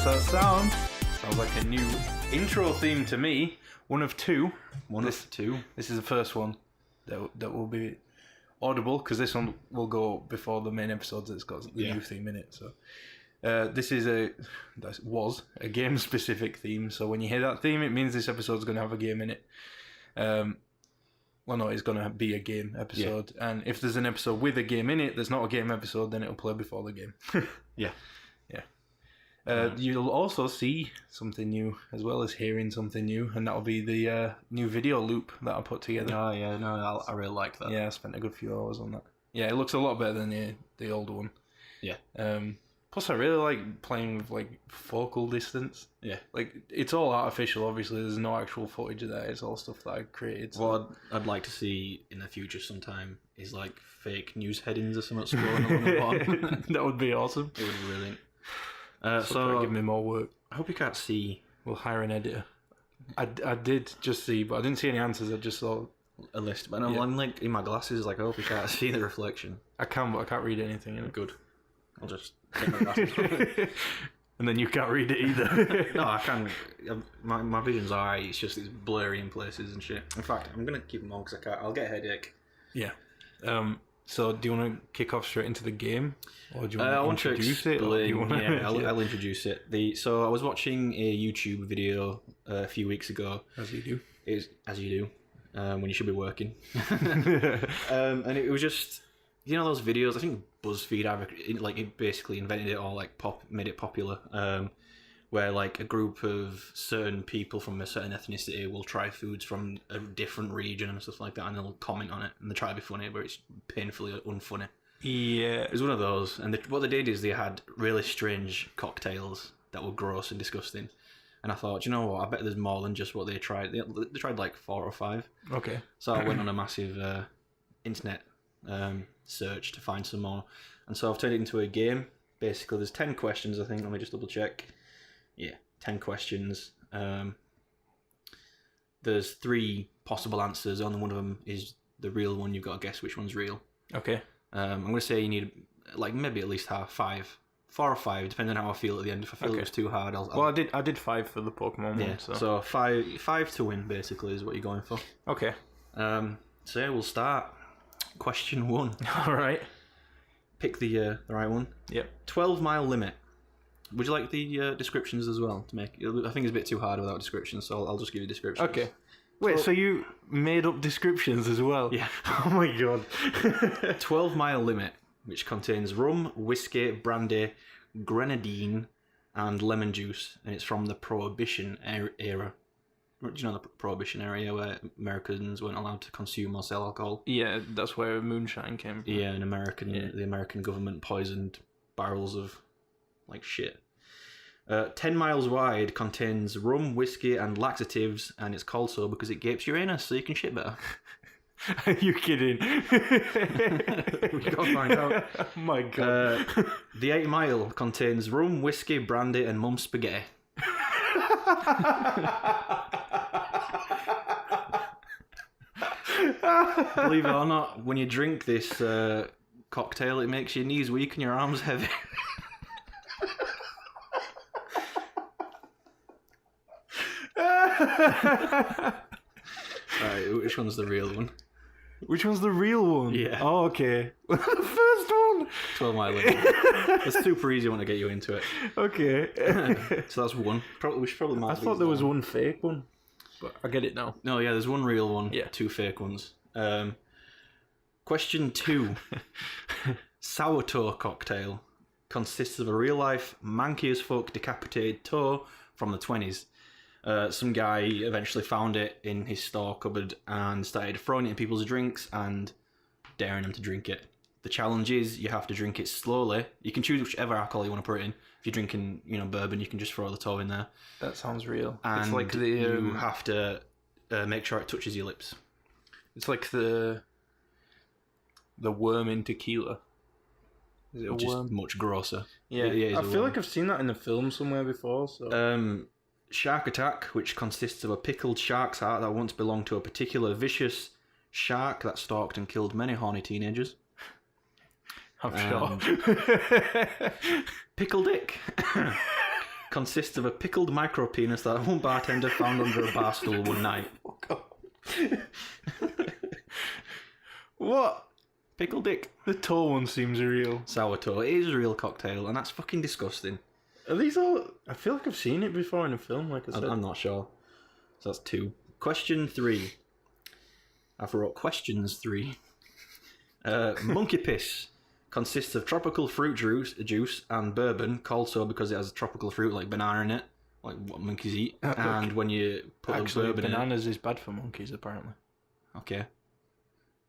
What's that sound? Sounds like a new intro theme to me. One of two. Of two. This is the first one that will be audible, because this one will go before the main episodes. It's got the new theme in it. So this was a game specific theme. So when you hear that theme, it means this episode's going to have a game in it. Well, no, it's going to be a game episode. Yeah. And if there's an episode with a game in it, there's not a game episode, then it'll play before the game. Yeah. You'll also see something new, as well as hearing something new, and that'll be the new video loop that I put together. Oh, yeah, no, I really like that. Yeah, I spent a good few hours on that. Yeah, it looks a lot better than the older one. Yeah. Plus, I really like playing with, like, focal distance. Yeah. Like, it's all artificial, obviously. There's no actual footage of that. It's all stuff that I created. So. What I'd like to see in the future sometime is, like, fake news headings or something scrolling along the bottom. That would be awesome. It would be brilliant. So give me more work. I hope you can't see. We'll hire an editor. I did just see, but I didn't see any answers. I just saw a list. But no, I'm like in my glasses. Like I hope you can't see the reflection. I can, but I can't read anything. In it. Good. I'll just take my glasses off. And then you can't read it either. No, I can. My vision's alright. It's just it's blurry in places and shit. In fact, I'm gonna keep them on because I can't. I'll get a headache. Yeah. So, do you want to kick off straight into the game, or do you want to introduce it? I'll introduce it. So I was watching a YouTube video a few weeks ago. As you do. As you do, when you should be working. And it was just, you know, those videos. I think BuzzFeed it basically invented it or made it popular. Where like a group of certain people from a certain ethnicity will try foods from a different region and stuff like that, and they'll comment on it and they try to be funny, but it's painfully unfunny. Yeah, it was one of those, and what they did is they had really strange cocktails that were gross and disgusting. And I thought, you know what? I bet there's more than just what they tried. They tried like 4 or 5. Okay. So I went on a massive internet search to find some more, and so I've turned it into a game. Basically, there's 10 questions. I think. Let me just double check. Yeah, 10 questions. There's 3 possible answers. Only one of them is the real one. You've got to guess which one's real. Okay. I'm going to say you need like maybe at least 4 or 5, depending on how I feel at the end. If I feel it was too hard, I'll... Well, I did 5 for the Pokemon one. So 5 to win basically is what you're going for. Okay. So yeah, we'll start. Question 1. All right. Pick the right one. Yep. 12-mile limit. Would you like the descriptions as well to make? I think it's a bit too hard without descriptions, so I'll just give you descriptions. Okay. Wait, so you made up descriptions as well? Yeah. Oh my god. 12-mile limit, which contains rum, whiskey, brandy, grenadine, and lemon juice, and it's from the Prohibition era. Do you know the Prohibition era where Americans weren't allowed to consume or sell alcohol? Yeah, that's where moonshine came from. Yeah, the American government poisoned barrels of like shit. 10 miles wide, contains rum, whiskey, and laxatives, and it's called so because it gapes your anus so you can shit better. Are you kidding? We gotta find out. Oh my god. The 8 mile contains rum, whiskey, brandy, and mum's spaghetti. Believe it or not, when you drink this cocktail, it makes your knees weak and your arms heavy. Alright, which one's the real one? Which one's the real one? Yeah. Oh, okay. The first one. 12-mile limit. That's a super easy one to get you into it. Okay. So that's one. We should probably mark I thought there was one fake one, but I get it now. No, yeah, there's one real one. Yeah. 2 fake ones. Question 2. Sourdough cocktail consists of a real-life manky-as-fuck decapitated toe from the 20s. Some guy eventually found it in his store cupboard and started throwing it in people's drinks and daring them to drink it. The challenge is you have to drink it slowly. You can choose whichever alcohol you want to put it in. If you're drinking, bourbon, you can just throw the toe in there. That sounds real. And it's like you have to make sure it touches your lips. It's like the worm in tequila. Is it a worm? Just much grosser. Yeah, I feel like I've seen that in a film somewhere before. So. Shark Attack, which consists of a pickled shark's heart that once belonged to a particular vicious shark that stalked and killed many horny teenagers. I'm sure. Pickle Dick consists of a pickled micro-penis that one bartender found under a bar stool one night. What? Pickled dick. The toe one seems real. Sour toe. It is a real cocktail, and that's fucking disgusting. Are these all... I feel like I've seen it before in a film, like I said. I'm not sure. So that's 2. Question 3. I've wrote questions 3. Monkey piss consists of tropical fruit juice and bourbon, called so because it has tropical fruit like banana in it, like what monkeys eat. And when you put Actually, bourbon bananas is bad for monkeys, apparently. in it... Okay.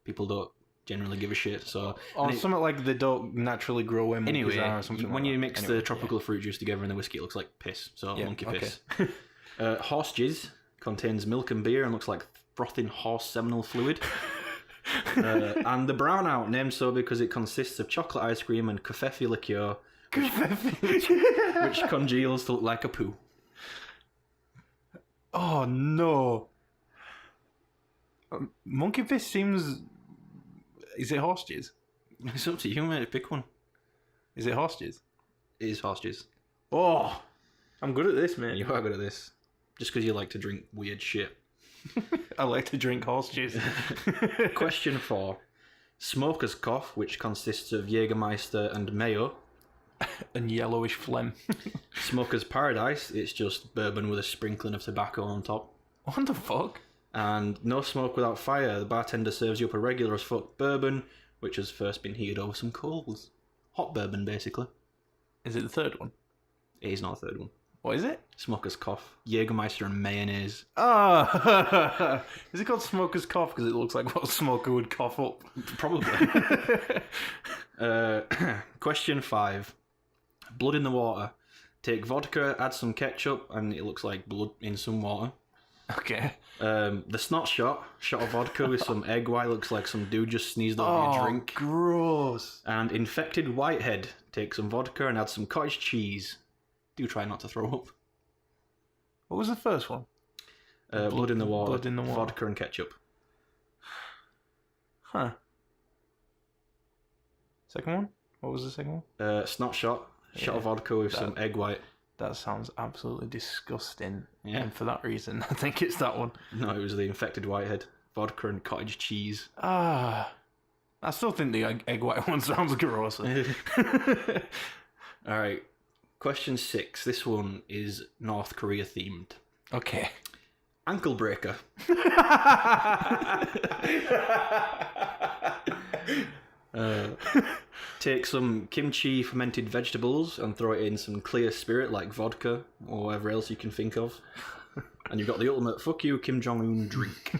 People don't generally give a shit, so... Or something like they don't naturally grow where monkeys Anyway, are or something when like you that. mix the tropical fruit juice together in the whiskey, it looks like piss, so monkey okay. piss. Horse jizz contains milk and beer and looks like frothing horse seminal fluid. And the brownout, named so because it consists of chocolate ice cream and covfefe liqueur, which congeals to look like a poo. Oh, no. Monkey piss seems... Is it horse jizz? It's up to you, mate. Pick one. Is it horse jizz? It is horse jizz. Oh, I'm good at this, mate. You are good at this. Just because you like to drink weird shit. I like to drink horse jizz. Question 4. Smoker's cough, which consists of Jägermeister and mayo. And yellowish phlegm. Smoker's paradise, it's just bourbon with a sprinkling of tobacco on top. What the fuck? And no smoke without fire, the bartender serves you up a regular as fuck bourbon, which has first been heated over some coals. Hot bourbon, basically. Is it the third one? It is not the third one. What is it? Smoker's cough. Jägermeister and mayonnaise. Ah! Is it called Smoker's Cough because it looks like what a smoker would cough up? Probably. Question 5. Blood in the water. Take vodka, add some ketchup, and it looks like blood in some water. Okay. The snot shot of vodka with some egg white, looks like some dude just sneezed over your drink. Gross. And infected whitehead. Take some vodka and add some cottage cheese. Do try not to throw up. What was the first one? Blood in the water. Blood in the water. Vodka and ketchup. Huh. Second one? What was the second one? Snot shot. Shot of vodka with some egg white. That sounds absolutely disgusting. Yeah. And for that reason, I think it's that one. No, it was the infected whitehead. Vodka and cottage cheese. Ah. I still think the egg white one sounds grosser. Alright. Question 6. This one is North Korea themed. Okay. Ankle breaker. Take some kimchi fermented vegetables and throw it in some clear spirit like vodka or whatever else you can think of. And you've got the ultimate fuck you Kim Jong-un drink.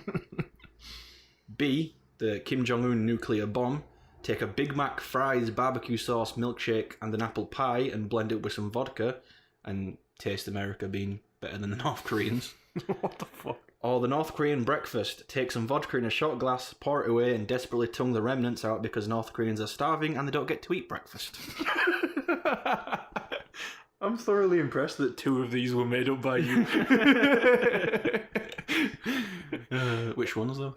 B, the Kim Jong-un nuclear bomb. Take a Big Mac, fries, barbecue sauce, milkshake, and an apple pie and blend it with some vodka and taste America being better than the North Koreans. What the fuck? Or the North Korean breakfast. Take some vodka in a shot glass, pour it away, and desperately tongue the remnants out because North Koreans are starving and they don't get to eat breakfast. I'm thoroughly impressed that 2 of these were made up by you. Which ones, though?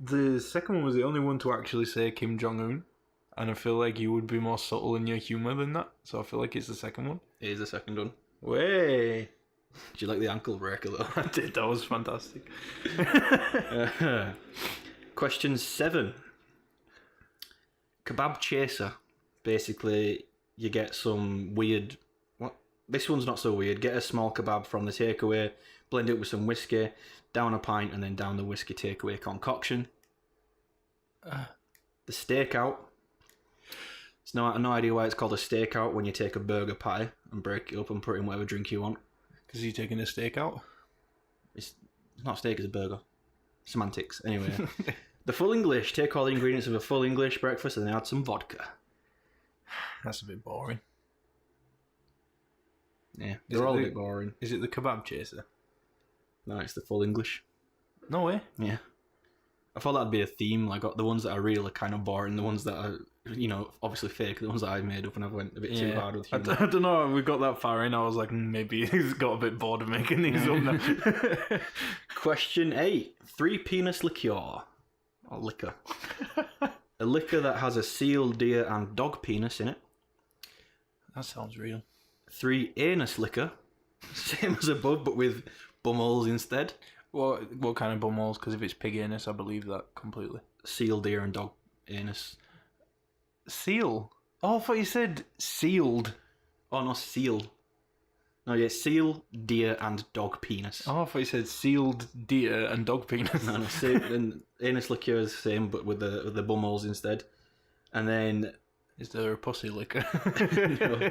The second one was the only one to actually say Kim Jong-un. And I feel like you would be more subtle in your humour than that. So I feel like it's the second one. It is the second one. Way. Did you like the ankle breaker, though? I did, that was fantastic. Question 7. Kebab chaser. Basically, you get some weird... What? This one's not so weird. Get a small kebab from the takeaway, blend it with some whiskey, down a pint, and then down the whiskey takeaway concoction. The stakeout. It's no idea why it's called a stakeout when you take a burger pie and break it up and put in whatever drink you want. Because you're taking a steak out? It's not a steak, it's a burger. Semantics. Anyway. The full English. Take all the ingredients of a full English breakfast and then add some vodka. That's a bit boring. Yeah, they're all a bit boring. Is it the kebab chaser? No, it's the full English. No way. Yeah. I thought that'd be a theme, like the ones that are real are kind of boring, the ones that are, you know, obviously fake, the ones that I made up and I went a bit too hard with humour. I don't know, we got that far in, I was like, maybe he's got a bit bored of making these up now. Question 8. 3 penis liqueur. Or liquor. A liquor that has a seal, deer and dog penis in it. That sounds real. 3 anus liquor, same as above, but with bumholes instead. What kind of bumholes? Because if it's pig anus, I believe that completely. Seal, deer, and dog anus. Seal? Oh, I thought you said sealed. Oh, no, seal. No, yeah, seal, deer, and dog penis. Oh, I thought you said sealed deer and dog penis. No, same, and anus liquor is the same, but with the bumholes instead. And then... Is there a pussy liquor? No.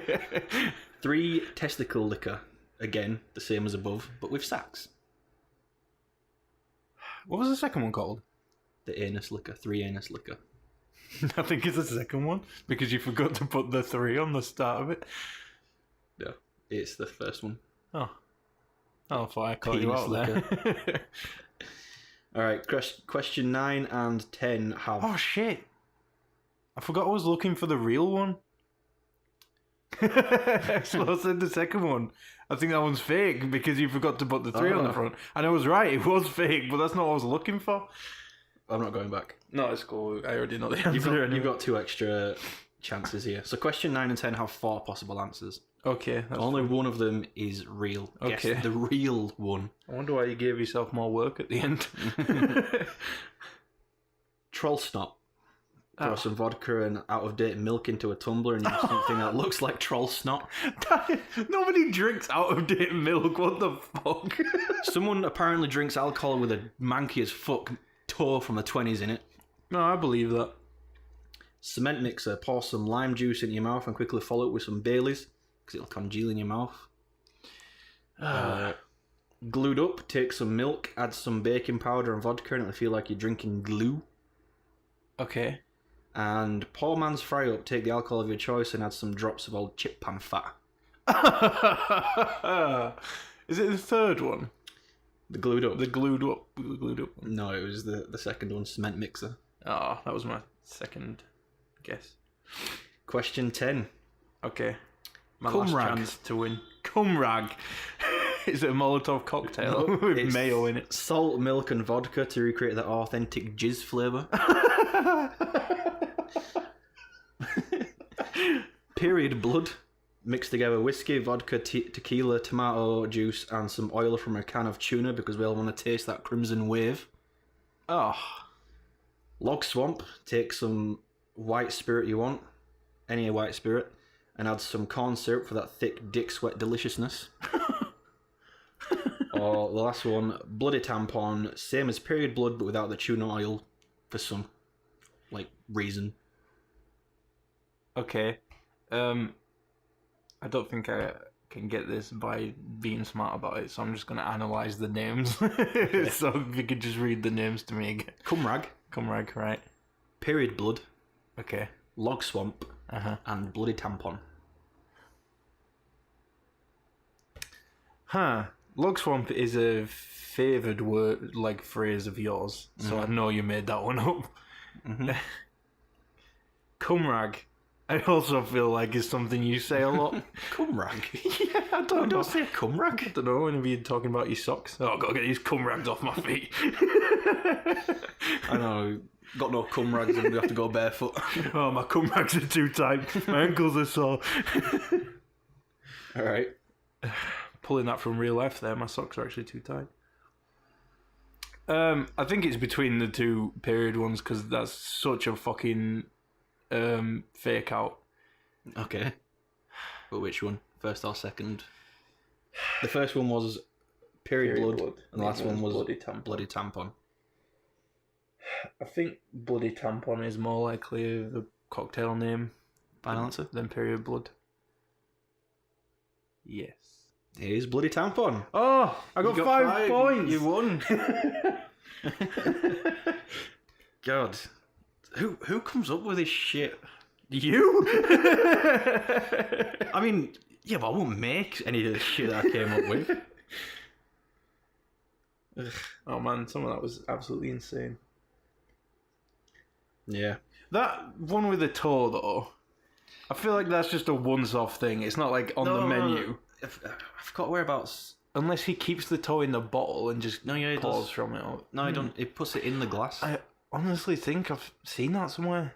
3 testicle liquor. Again, the same as above, but with sacs. What was the second one called? The anus liquor. 3 anus liquor. I think it's the second one, because you forgot to put the 3 on the start of it. No, it's the first one. Oh, I thought I caught you out there. Alright, question 9 and 10 have... Oh, shit. I forgot I was looking for the real one. So I said the second one. I think that one's fake because you forgot to put the 3 on the front. And I was right, it was fake, but that's not what I was looking for. I'm not going back. No, it's cool. I already know the answer. You've got 2 extra chances here. So question 9 and 10 have 4 possible answers. Okay. Only one of them is real. Okay. Guess the real one. I wonder why you gave yourself more work at the end. Troll snot. Pour some vodka and out-of-date milk into a tumbler and use something that looks like troll snot. Nobody drinks out-of-date milk. What the fuck? Someone apparently drinks alcohol with a manky as fuck toe from the 20s in it. No, I believe that. Cement mixer. Pour some lime juice into your mouth and quickly follow it with some Baileys because it'll congeal in your mouth. Glued up. Take some milk, add some baking powder and vodka and it'll feel like you're drinking glue. Okay. And poor man's fry up, take the alcohol of your choice and add some drops of old chip pan fat. Is it the third one? The glued up? The glued up one. No, it was the second one, cement mixer. Oh, that was my second guess. Question 10. Okay. My Cum last rag. chance to win. Cum rag. Is it a Molotov cocktail with It's mayo in it? Salt, milk and vodka to recreate that authentic jizz flavour. Period blood. Mix together whiskey, vodka, tequila, tomato juice and some oil from a can of tuna because we all want to taste that crimson wave. Oh. Log swamp. Take some white spirit you want. Any white spirit. And add some corn syrup for that thick dick sweat deliciousness. Or the last one, bloody tampon. Same as period blood but without the tuna oil for some, reason. Okay. I don't think I can get this by being smart about it, so I'm just going to analyse the names. Okay. So if you could just read the names to me again. Cum rag. Cum rag, right. Period blood. Okay. Log swamp. And bloody tampon. Huh. Log swamp is a favoured word, phrase of yours, so I know you made that one up. Mm-hmm. Cum rag. I also feel like it's something you say a lot. Cum rag? Yeah, I don't know. Don't say cum rag. I don't know, whenever you're talking about your socks. Oh, I've got to get these cum rags off my feet. I know. Got no cum rags and we have to go barefoot. Oh, my cum rags are too tight. My ankles are sore. Alright. Pulling that from real life there, my socks are actually too tight. I think it's between the 2 period ones because that's such a fucking fake out. Okay. But which one? First or second? The first one was period blood and the last one was bloody tampon. I think bloody tampon is more likely the cocktail name. Final answer? Than period blood. Yes. It is bloody tampon. Oh, I got 5 points. You won. God. Who comes up with this shit? You? I mean, yeah, but I won't make any of the shit that I came up with. Oh man, some of that was absolutely insane. Yeah. That one with the toe, though, I feel like that's just a once-off thing. It's not like on the menu. I forgot whereabouts. Unless he keeps the toe in the bottle and just pours from it. No, I don't. He puts it in the glass. I honestly think I've seen that somewhere.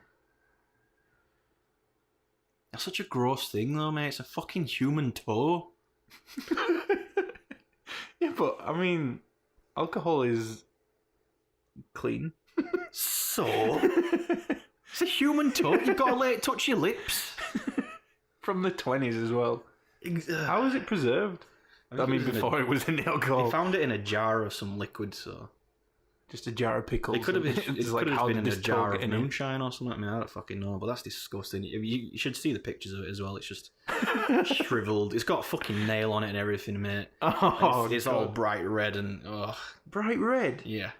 That's such a gross thing, though, mate. It's a fucking human toe. Yeah, but I mean, alcohol is clean. So? It's a human toe. You've got to let it touch your lips. From the 20s as well. How was it preserved? I mean, before it was in the alcohol. They found it in a jar of some liquid, so... Just a jar of pickles. It could have been, been in a jar of in moonshine or something. I mean, I don't fucking know, but that's disgusting. You should see the pictures of it as well. It's just shriveled. It's got a fucking nail on it and everything, mate. Oh, it's all bright red and... Bright red? Yeah.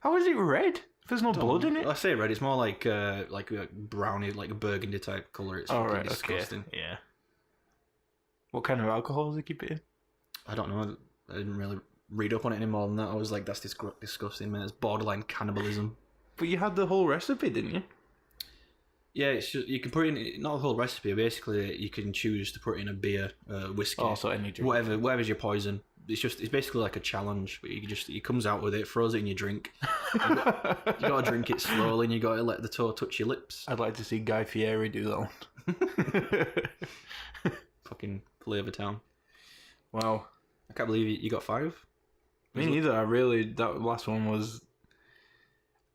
How is it red? There's no blood in it? I say red. It's more like a brownie, like a burgundy type colour. It's fucking disgusting. Okay. Yeah. What kind of alcohol does it keep it in? I don't know. I didn't really read up on it any more than that. I was like, that's disgusting, man. It's borderline cannibalism. But you had the whole recipe, didn't you? Yeah, it's just, you can put in, not the whole recipe, basically you can choose to put in a beer, whiskey, so any drink. whatever's your poison. It's basically like a challenge, but he comes out with it, throws it in your drink. You got to drink it slowly, and you got to let the toe touch your lips. I'd like to see Guy Fieri do that one. Fucking Flavour Town. Wow. I can't believe you got 5. Me neither. That last one was...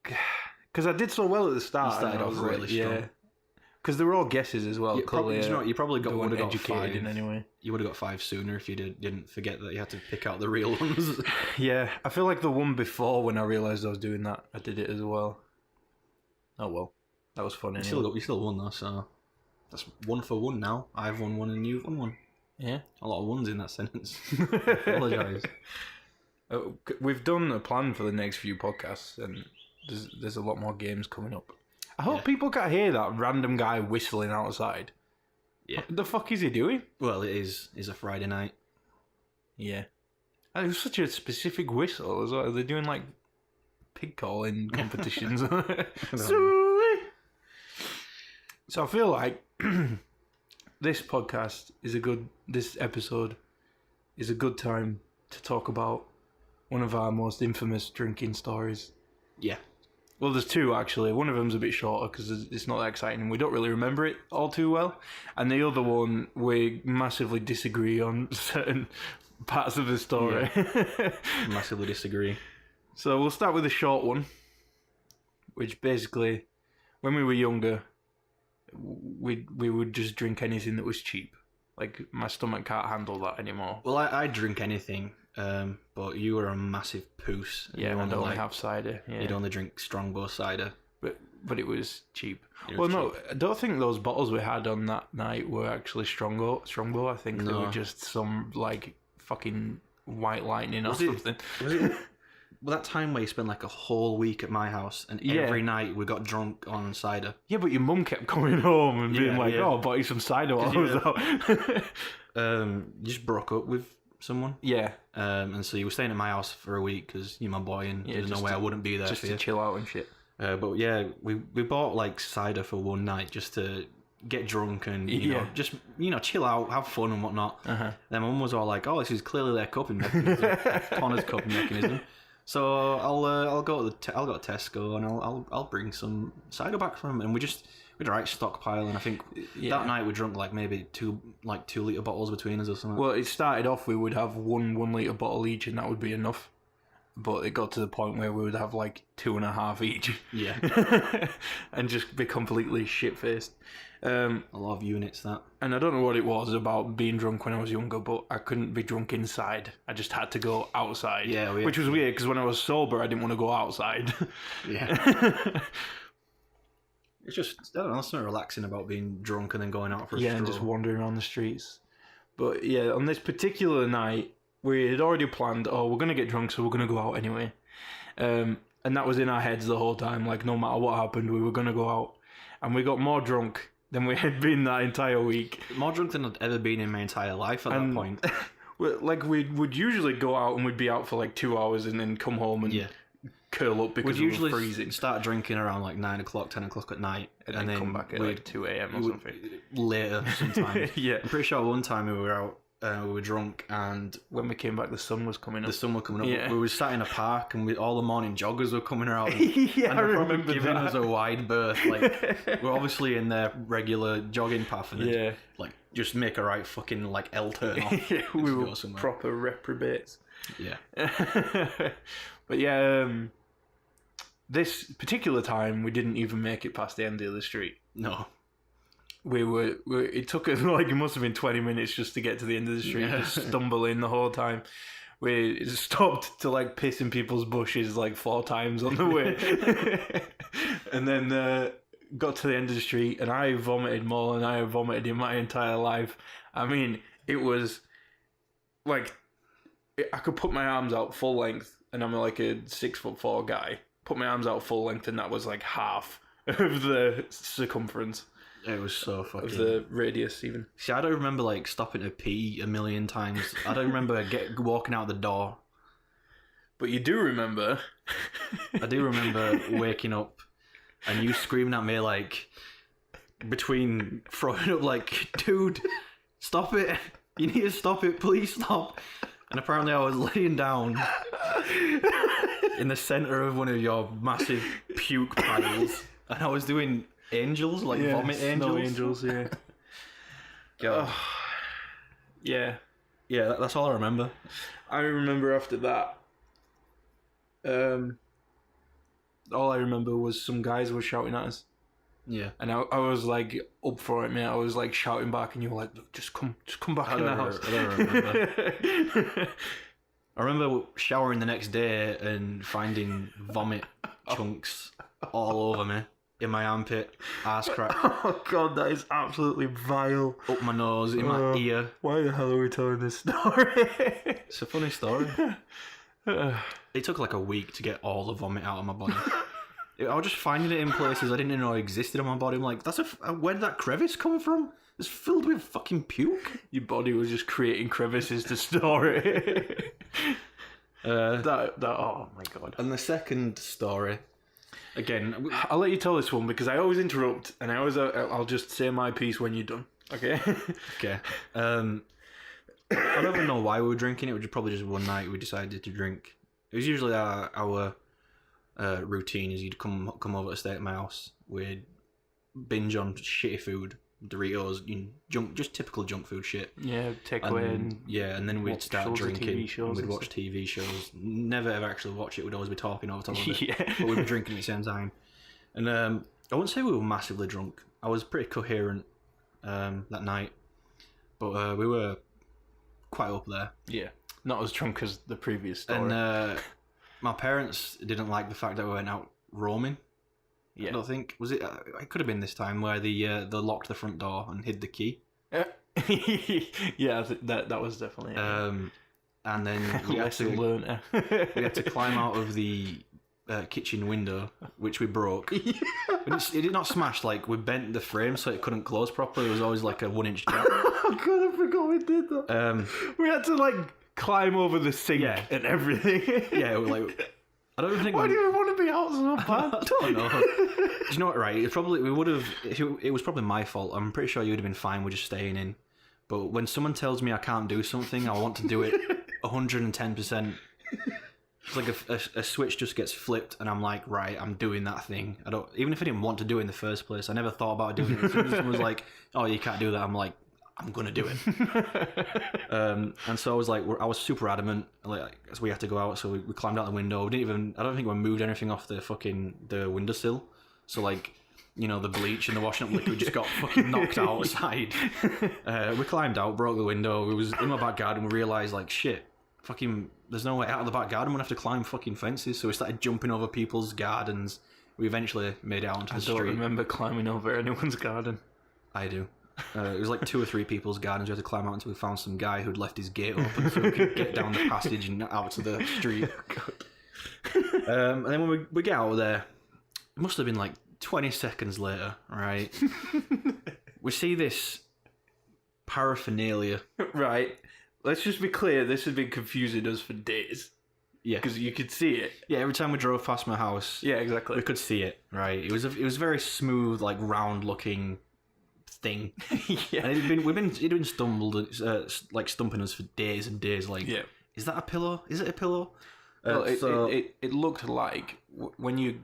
Because I did so well at the start. You started off really strong. Yeah. Because they were all guesses as well. You probably would have got 5 in anyway. You would have got 5 sooner if you didn't forget that you had to pick out the real ones. Yeah, I feel like the one before, when I realised I was doing that, I did it as well. Oh well, that was fun. You still won though, so that's 1 for 1 now. I've won 1 and you've won 1. Yeah, a lot of ones in that sentence. I apologise. We've done a plan for the next few podcasts, and there's a lot more games coming up. I hope people can hear that random guy whistling outside. Yeah. What the fuck is he doing? Well, it's a Friday night. Yeah. And it was such a specific whistle as well. They're doing like pig calling competitions. So I feel like this episode is a good time to talk about one of our most infamous drinking stories. Yeah. Well, there's 2 actually. One of them's a bit shorter because it's not that exciting. We don't really remember it all too well. And the other one, we massively disagree on certain parts of the story. Yeah. Massively disagree. So we'll start with the short one, which basically, when we were younger, we would just drink anything that was cheap. Like, my stomach can't handle that anymore. Well, I drink anything. But you were a massive poos. Yeah, I'd only have cider. Yeah. You'd only drink Strongbow cider. But it was cheap. No, I don't think those bottles we had on that night were actually Strongbow. I think they were just some, like, fucking White Lightning or something. Was it that time where you spent, like, a whole week at my house and every night we got drunk on cider? Yeah, but your mum kept coming home and being like, oh, I bought you some cider while I was out. You just broke up with someone. Yeah. And so you were staying at my house for a week because you're my boy and there's no way I wouldn't be there just for to you. Chill out and shit. But yeah, we bought like cider for one night just to get drunk and you know, just chill out, have fun and whatnot. Then my mum was all like, "Oh, this is clearly their coping mechanism, Connor's coping mechanism." So I'll go to Tesco and I'll bring some cider back from them, and we had a right stockpile, and I think that night we drunk like maybe 2 2-litre bottles between us or something. Well, it started off we would have one 1-litre bottle each, and that would be enough. But it got to the point where we would have like 2.5 each. Yeah. And just be completely shit-faced. A lot of units, that. And I don't know what it was about being drunk when I was younger, but I couldn't be drunk inside. I just had to go outside. Yeah, which was weird, because when I was sober, I didn't want to go outside. Yeah. It's just, I don't know, there's something relaxing about being drunk and then going out for a stroll. Yeah, and just wandering around the streets. But yeah, on this particular night, we had already planned, we're going to get drunk, so we're going to go out anyway. And that was in our heads the whole time, like no matter what happened, we were going to go out. And we got more drunk than we had been that entire week. More drunk than I'd ever been in my entire life at that point. Like, we'd usually go out and we'd be out for like 2 hours and then come home and curl up because we were freezing. We'd usually start drinking around like 9 o'clock, 10 o'clock at night. And then come back at like 2 a.m. or something. Later sometimes. Yeah. I'm pretty sure one time we were out we were drunk, and when we came back, the sun was coming up. the sun was coming up. Yeah. We were sat in a park, and all the morning joggers were coming around. Yeah, and I they're probably remember giving that. us a wide berth. Like we're obviously in their regular jogging path, and Yeah. like just make a right fucking like L turn off. Yeah, we to were go somewhere. proper reprobates. Yeah. But yeah, this particular time we didn't even make it past the end of the street. No. It took us like, it must have been 20 minutes just to get to the end of the street. Yeah. Just stumbling the whole time. We stopped to like piss in people's bushes like 4 times on the way. And then got to the end of the street, and I vomited more than I have vomited in my entire life. I mean, it was like, I could put my arms out full length, and I'm like a 6'4" guy. Put my arms out full length, and that was like half of the circumference. It was so fucking... Of the radius, even. See, I don't remember like stopping to pee a million times. I don't remember walking out the door. But you do remember. I do remember waking up and you screaming at me like, between throwing up like, dude, stop it. You need to stop it. Please stop. And apparently I was laying down in the centre of one of your massive puke piles, and I was doing angels, like vomit angels. Snow angels, yeah. God. Yeah. Yeah, that's all I remember. I remember after that, all I remember was some guys were shouting at us. Yeah. And I was like up for it, mate. I was like shouting back, and you were like, "Look, just come back in the house." I don't remember. I remember showering the next day and finding vomit chunks all over me, in my armpit, arse crack, Oh god, that is absolutely vile. up my nose, in my ear. Why the hell are we telling this story? It's a funny story. It took like a week to get all the vomit out of my body. I was just finding it in places I didn't even know existed on my body. I'm like, where did that crevice come from? It's filled with fucking puke. Your body was just creating crevices to store it. Oh my god. And the second story, again, I'll let you tell this one because I always interrupt, and I'll just say my piece when you're done. Okay. okay. I don't even know why we were drinking. It was probably just one night we decided to drink. It was usually our routine is you'd come over to stay at my house. We'd binge on shitty food, Doritos, just typical junk food shit. Yeah, takeaway and then we'd start drinking. TV We'd watch TV shows. Never ever actually watch it. We'd always be talking over top of it. Yeah. But we'd be drinking at the same time. And I wouldn't say we were massively drunk. I was pretty coherent that night, but we were quite up there. Yeah, not as drunk as the previous story. And my parents didn't like the fact that we went out roaming. Yeah. I don't think was it. It could have been this time where they locked the front door and hid the key. Yeah, that was definitely. And then we had to climb out of the kitchen window, which we broke. Yeah. But it did not smash. Like we bent the frame so it couldn't close properly. It was always like a 1-inch gap. Oh god, I forgot we did that. We had to like climb over the sink and everything. Yeah, like. I don't think. Why do you want to be out so bad? I don't know. Do you know what? Right, it was probably my fault. I'm pretty sure you would have been fine with just staying in. But when someone tells me I can't do something, I want to do it 110%. It's like a switch just gets flipped, and I'm like, right, I'm doing that thing. I don't, even if I didn't want to do it in the first place, I never thought about doing it. As soon as someone was like, "Oh, you can't do that," I'm like, I'm gonna do it. And so I was like, I was super adamant. Like, so we had to go out, so we climbed out the window. I don't think we moved anything off the windowsill. So like, the bleach and the washing up liquid just got fucking knocked outside. We climbed out, broke the window. We was in my back garden. We realised like, shit, fucking, there's no way out of the back garden. We're gonna have to climb fucking fences. So we started jumping over people's gardens. We eventually made it out onto the street. I don't remember climbing over anyone's garden. I do. It was like 2 or 3 people's gardens we had to climb out until we found some guy who'd left his gate open so we could get down the passage and out to the street. And then when we get out of there, it must have been like 20 seconds later, right? We see this paraphernalia. Right. Let's just be clear, this has been confusing us for days. Yeah. Because you could see it. Yeah, every time we drove past my house, yeah, exactly, we could see it, right? It was very smooth, like round looking thing. Yeah. And he'd been like stumping us for days and days. Like, Yeah. is that a pillow? Is it a pillow? Well, it looked like when you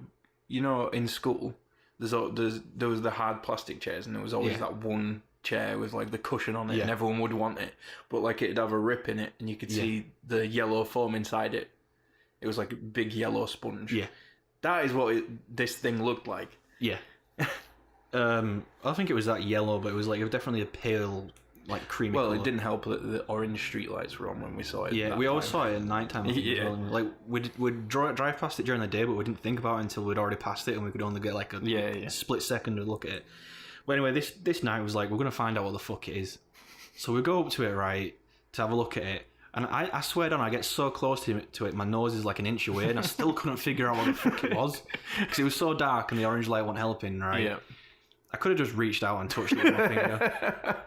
know in school there was the hard plastic chairs, and there was always that one chair with like the cushion on it, and everyone would want it, but like it'd have a rip in it, and you could see the yellow foam inside it. It was like a big yellow sponge. Yeah, that is what this thing looked like. Yeah. I think it was that yellow, but it was like definitely a pale, like creamy. Well, colour. it didn't help that the orange street lights were on when we saw it. Yeah, we always saw it at night time. Yeah. Like we'd drive past it during the day, but we didn't think about it until we'd already passed it, and we could only get like a split second to look at it. But anyway, this night was like, we're gonna find out what the fuck it is. So we go up to it, right, to have a look at it. And I swear down, I get so close to it, my nose is like an inch away, and I still couldn't figure out what the fuck it was. Because it was so dark and the orange light wasn't helping, right? Yeah. I could have just reached out and touched it with my finger.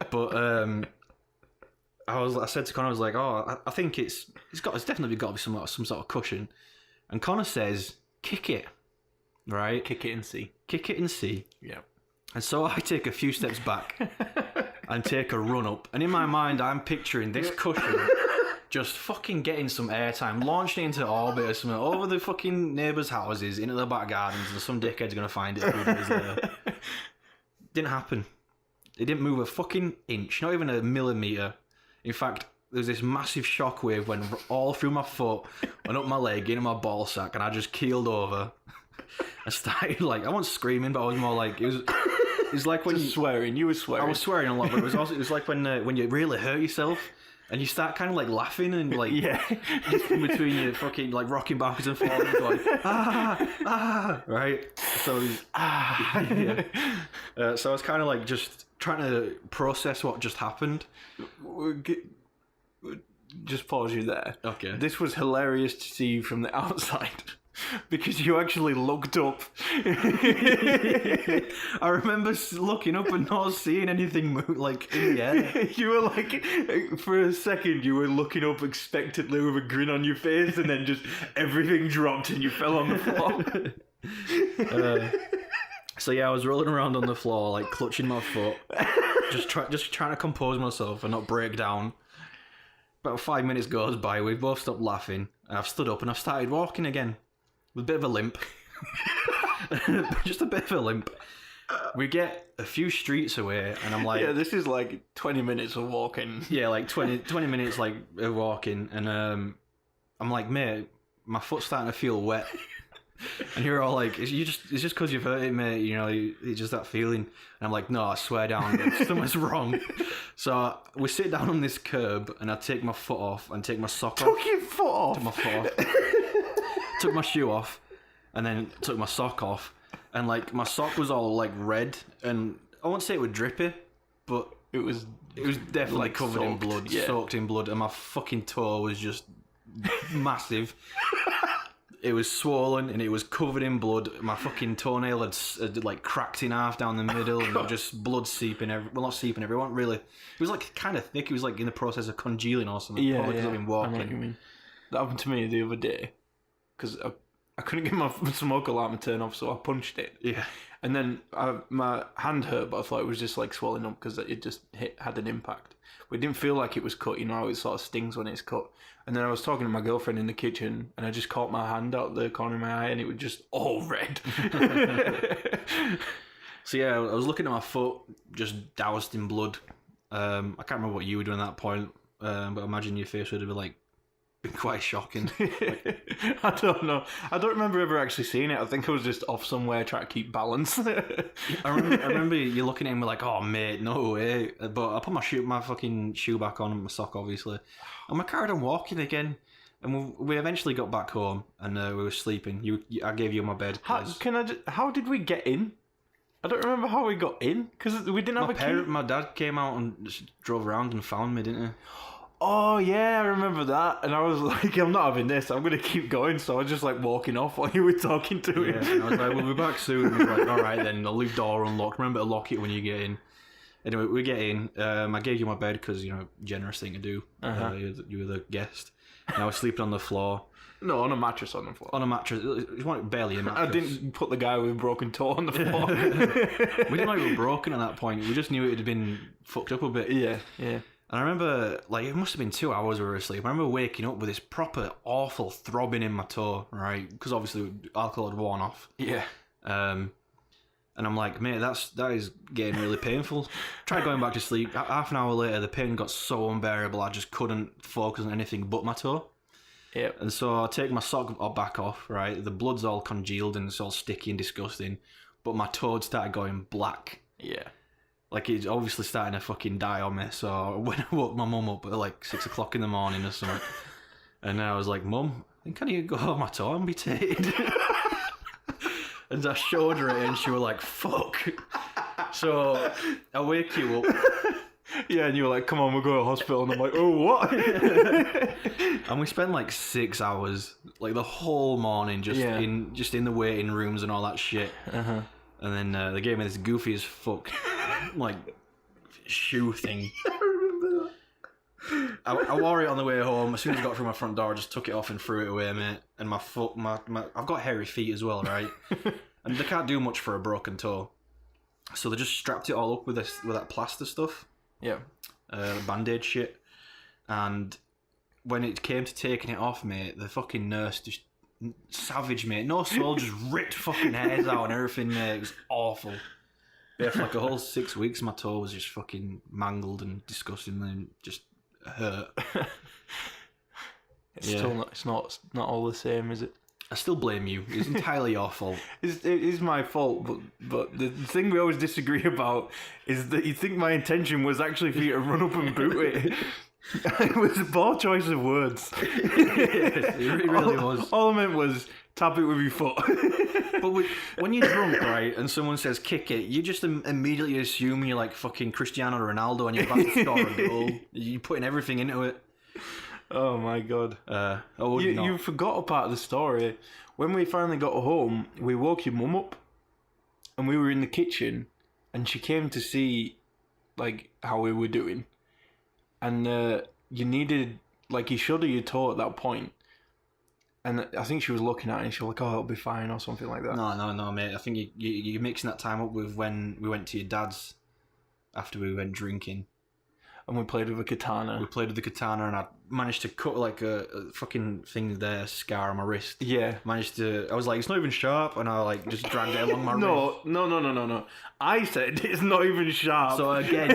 But I said to Connor, I was like, oh, I think it's definitely got to be some sort of cushion. And Connor says, kick it, right? Kick it and see. Kick it and see. Yeah. And so I take a few steps back and take a run up. And in my mind, I'm picturing this cushion just fucking getting some airtime, launching into orbit or something over the fucking neighbours' houses, into the back gardens, and some dickhead's going to find it a few days later. Didn't happen. It didn't move a fucking inch, not even a millimetre. In fact, there was this massive shockwave went all through my foot and up my leg, into my ball sack, and I just keeled over. I started like, I wasn't screaming, but I was more like, it was like when you swearing. You were swearing. I was swearing a lot, but it was like when you really hurt yourself and you start kind of like laughing and like just in between you fucking like rocking backwards and forwards, like right. So so I was kind of like just trying to process what just happened. Just pause you there. Okay. This was hilarious to see you from the outside. Because you actually looked up. I remember looking up and not seeing anything move, like in the air. You were like, for a second, you were looking up expectantly with a grin on your face, and then just everything dropped and you fell on the floor. So yeah, I was rolling around on the floor, like clutching my foot, just trying to compose myself and not break down. About 5 minutes goes by, we've both stopped laughing, and I've stood up and I've started walking again. With a bit of a limp. Just a bit of a limp. We get a few streets away, and I'm like... Yeah, this is like 20 minutes of walking. Yeah, like 20 minutes like of walking, and I'm like, mate, my foot's starting to feel wet. And you're all like, it's just because you've hurt it, mate, you know, it's just that feeling. And I'm like, no, I swear down, something's wrong. So we sit down on this curb, and I take my foot off and take my sock off. Took your foot off? Took my foot off. Took my shoe off, and then took my sock off, and like my sock was all like red, and I won't say it was drippy, but it was definitely like covered in blood, soaked in blood, and my fucking toe was just massive. It was swollen and it was covered in blood. My fucking toenail had like cracked in half down the middle, and just blood seeping well, not seeping everywhere, really. It was like kind of thick. It was like in the process of congealing or something. Yeah, I've been walking. I know what you mean. That happened to me the other day. Because I couldn't get my smoke alarm to turn off, so I punched it. Yeah. And then my hand hurt, but I thought it was just like swelling up because it just had an impact. But it didn't feel like it was cut, you know how it sort of stings when it's cut. And then I was talking to my girlfriend in the kitchen, and I just caught my hand out the corner of my eye, and it was just all red. So yeah, I was looking at my foot, just doused in blood. I can't remember what you were doing at that point, but I imagine your face would have been quite shocking. I don't know. I don't remember ever actually seeing it. I think I was just off somewhere trying to keep balance. I remember you looking at me like, "Oh mate, no way!" But I put my fucking shoe back on and my sock, obviously, and I carried on walking again. And we eventually got back home, and we were sleeping. I gave you my bed. How did we get in? I don't remember how we got in because we didn't have a key. My dad came out and just drove around and found me, didn't he? Oh yeah, I remember that. And I was like, I'm not having this. I'm going to keep going. So I was just like walking off while you were talking to him. Yeah, and I was like, we'll be back soon. And he was like, all right then, I'll leave door unlocked. Remember to lock it when you get in. Anyway, we get in. I gave you my bed because, you know, generous thing to do. You were the guest. And I was sleeping on the floor. No, on a mattress on the floor. On a mattress. It wasn't barely a mattress. I didn't put the guy with a broken toe on the floor. We didn't know it was broken at that point. We just knew it had been fucked up a bit. Yeah. And I remember, like, it must have been 2 hours we were asleep. I remember waking up with this proper awful throbbing in my toe, right? Because obviously alcohol had worn off. Yeah. And I'm like, mate, that is getting really painful. Tried going back to sleep. Half an hour later, the pain got so unbearable, I just couldn't focus on anything but my toe. Yeah. And so I take my sock back off, right? The blood's all congealed and it's all sticky and disgusting. But my toe started going black. Yeah. Like, it's obviously starting to fucking die on me. So when I woke my mum up at like 6 o'clock in the morning or something, and I was like, Mum, I think I need to go have my toe amputated. And I showed her it and she was like, fuck. So I wake you up. Yeah, and you were like, come on, we'll go to hospital. And I'm like, oh, what? And we spent like 6 hours, like the whole morning, just in the waiting rooms and all that shit. Uh-huh. And then they gave me this goofy as fuck, like, shoe thing. I remember that. I wore it on the way home. As soon as I got through my front door, I just took it off and threw it away, mate. And my foot, I've got hairy feet as well, right? And they can't do much for a broken toe. So they just strapped it all up with that plaster stuff. Yeah. Band-aid shit. And when it came to taking it off, mate, the fucking nurse just savage, mate. No soul, just ripped fucking hairs out and everything, mate. It was awful. Yeah, for like a whole 6 weeks, my toe was just fucking mangled and disgusting and just hurt. It's not all the same, is it? I still blame you. It's entirely your fault. It is my fault, but the thing we always disagree about is that you think my intention was actually for you to run up and boot it. It was a poor choice of words. Yes, it really was. All I meant was tap it with your foot. But when you're drunk, right, and someone says kick it, you just immediately assume you're like fucking Cristiano Ronaldo and you're about to score a goal. You're putting everything into it. Oh my god. You forgot a part of the story. When we finally got home, we woke your mum up and we were in the kitchen and she came to see like how we were doing. And you needed, like, you showed her your toe at that point. And I think she was looking at it and she was like, oh, it'll be fine or something like that. No, mate. I think you're mixing that time up with when we went to your dad's after we went drinking. And we played with a katana. We played with the katana and I managed to cut like a fucking thing there, scar on my wrist. Yeah. I was like, it's not even sharp, and I like just dragged it along my wrist. No. I said it's not even sharp. So again.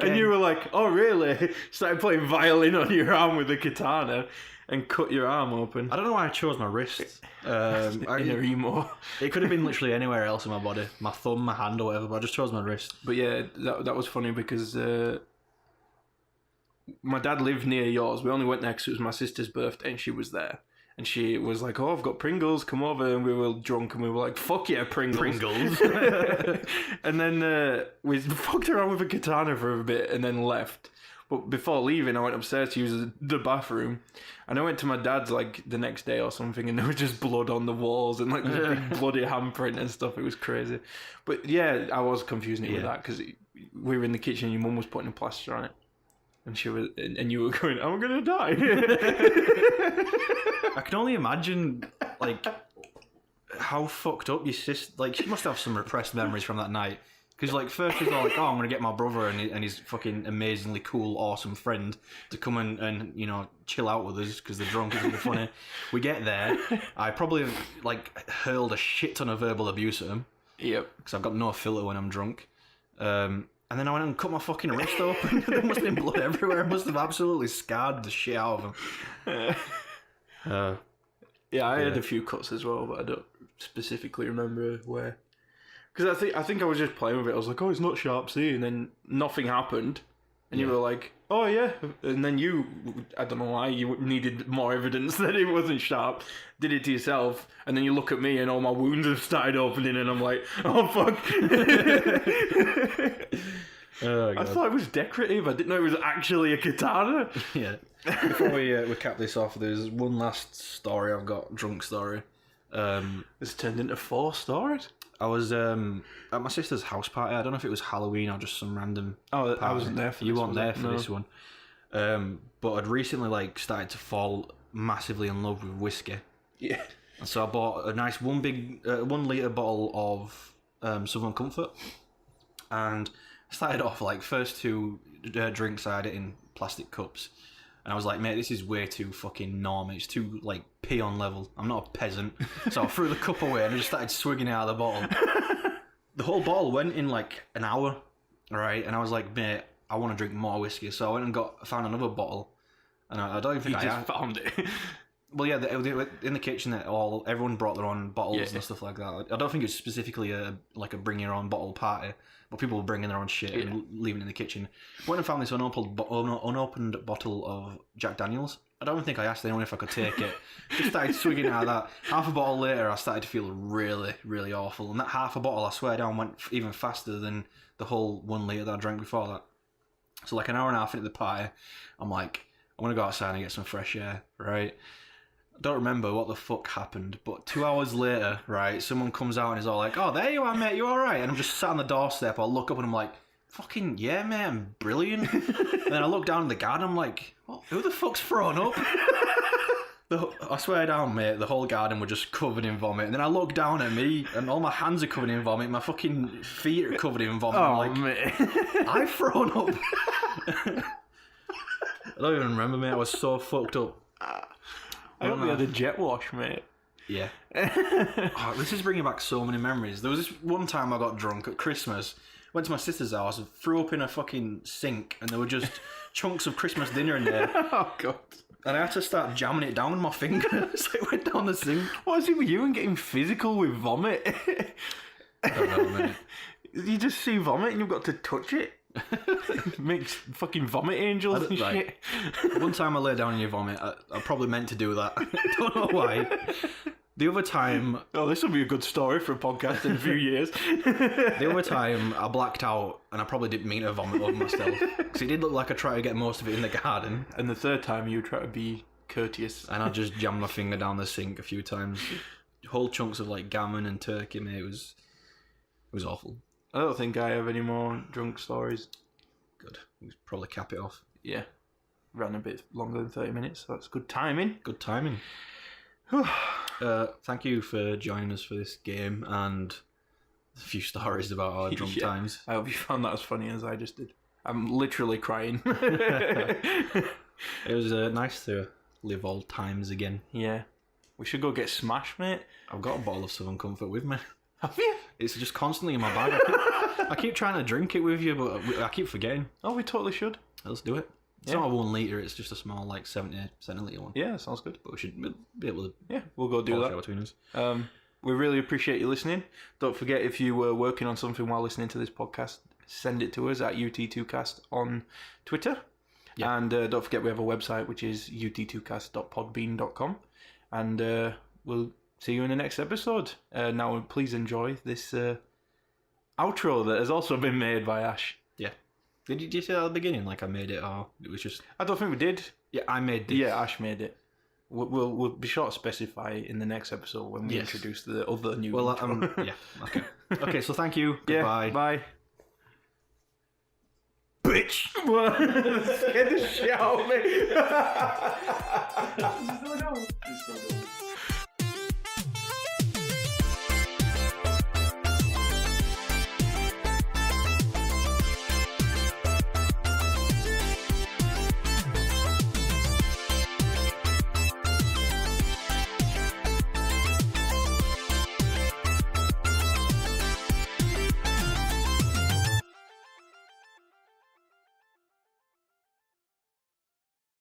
And you were like, oh really? Started playing violin on your arm with the katana and cut your arm open. I don't know why I chose my wrist. In a emo. It could have been literally anywhere else in my body. My thumb, my hand or whatever, but I just chose my wrist. But yeah, that was funny because my dad lived near yours. We only went there because it was my sister's birthday and she was there. And she was like, oh, I've got Pringles, come over. And we were drunk and we were like, fuck yeah, Pringles. And then we fucked around with a katana for a bit and then left. But before leaving, I went upstairs to use the bathroom. And I went to my dad's like the next day or something and there was just blood on the walls and like a big bloody handprint and stuff. It was crazy. But yeah, I was confusing it with that because we were in the kitchen and your mum was putting a plaster on it. And she was, and you were going, I'm gonna die. I can only imagine, like, how fucked up your sister. Like, she must have some repressed memories from that night. Because, like, first she's all like, oh, I'm gonna get my brother and his fucking amazingly cool, awesome friend to come and you know, chill out with us because they're drunk and they're funny. We get there, I probably like hurled a shit ton of verbal abuse at him. Yep. Because I've got no filter when I'm drunk. And then I went and cut my fucking wrist open. There must have been blood everywhere. I must have absolutely scarred the shit out of him. I had a few cuts as well, but I don't specifically remember where. Because I think I was just playing with it. I was like, oh, it's not sharp, see? And then nothing happened. And you were like, oh, yeah. And then you, I don't know why, you needed more evidence that it wasn't sharp. Did it to yourself. And then you look at me and all my wounds have started opening and I'm like, oh, fuck. Oh, I thought it was decorative. I didn't know it was actually a katana. Yeah. Before we cap this off, there's one last story I've got, drunk story. It's turned into 4 stories. I was at my sister's house party. I don't know if it was Halloween or just some random party. I wasn't there for this one. You weren't there for this one. But I'd recently like started to fall massively in love with whiskey. Yeah. And so I bought a nice 1 litre bottle of Southern Comfort. And I started off, like, first 2 drinks, I had it in plastic cups. And I was like, mate, this is way too fucking normal. It's too, like, peon level. I'm not a peasant. So I threw the cup away and I just started swigging it out of the bottle. The whole bottle went in, like, an hour, right? And I was like, mate, I want to drink more whiskey. So I went and found another bottle. And I don't even think You just found it. Well, yeah, they were in the kitchen. Everyone brought their own bottles and stuff like that. I don't think it's specifically a bring your own bottle party, but people were bringing their own shit and leaving it in the kitchen. Went and found this unopened bottle of Jack Daniels. I don't even think I asked anyone if I could take it. Just started swigging out of that. Half a bottle later, I started to feel really, really awful. And that half a bottle, I swear down, went even faster than the whole 1 litre that I drank before that. So like an hour and a half into the party, I'm like, I want to go outside and get some fresh air, right? I don't remember what the fuck happened, but 2 hours later, right, someone comes out and is all like, oh, there you are, mate, you all right? And I'm just sat on the doorstep. I look up and I'm like, fucking yeah, mate, I'm brilliant. And then I look down in the garden, I'm like, what? Who the fuck's thrown up? I swear down, mate, the whole garden were just covered in vomit. And then I look down at me and all my hands are covered in vomit. My fucking feet are covered in vomit. I'm like, mate. I've thrown up. I don't even remember, mate. I was so fucked up. I hope we had a jet wash, mate. Yeah. This is bringing back so many memories. There was this one time I got drunk at Christmas. Went to my sister's house and threw up in a fucking sink, and there were just chunks of Christmas dinner in there. Oh, God. And I had to start jamming it down with my fingers. So it went down the sink. What is it with you and getting physical with vomit? I don't know, mate. You just see vomit and you've got to touch it. Makes fucking vomit angels and right. shit. One time I lay down in your vomit. I probably meant to do that. I don't know why. The other time... Oh, this will be a good story for a podcast in a few years. The other time I blacked out and I probably didn't mean to vomit over myself. Because it did look like I tried to get most of it in the garden. And the third time you try to be courteous. And I just jammed my finger down the sink a few times. Whole chunks of like gammon and turkey, mate. It was awful. I don't think I have any more drunk stories. Good. We should probably cap it off. Yeah. Ran a bit longer than 30 minutes, so that's good timing. Good timing. Thank you for joining us for this game and a few stories about our drunk times. I hope you found that as funny as I just did. I'm literally crying. It was nice to live old times again. Yeah. We should go get smashed, mate. I've got a bottle of Southern Comfort with me. Have you? It's just constantly in my bag. I keep trying to drink it with you, but I keep forgetting. Oh, we totally should. Let's do it. It's not a 1 litre, it's just a small, like, 70 centilitre one. Yeah, sounds good. But we should be able to... Yeah, we'll go do that. Between us. We really appreciate you listening. Don't forget, if you were working on something while listening to this podcast, send it to us at UT2cast on Twitter. Yeah. And don't forget, we have a website, which is ut2cast.podbean.com. And we'll see you in the next episode. Now, please enjoy this outro that has also been made by Ash. Yeah. Did you say that at the beginning, like I made it, or it was just... I don't think we did. Yeah, I made this. Yeah, Ash made it. We'll be sure to specify in the next episode when we introduce the other new intro. Yeah, okay. Okay, so thank you. Goodbye. Yeah, bye. Bitch! Scared the shit out of me.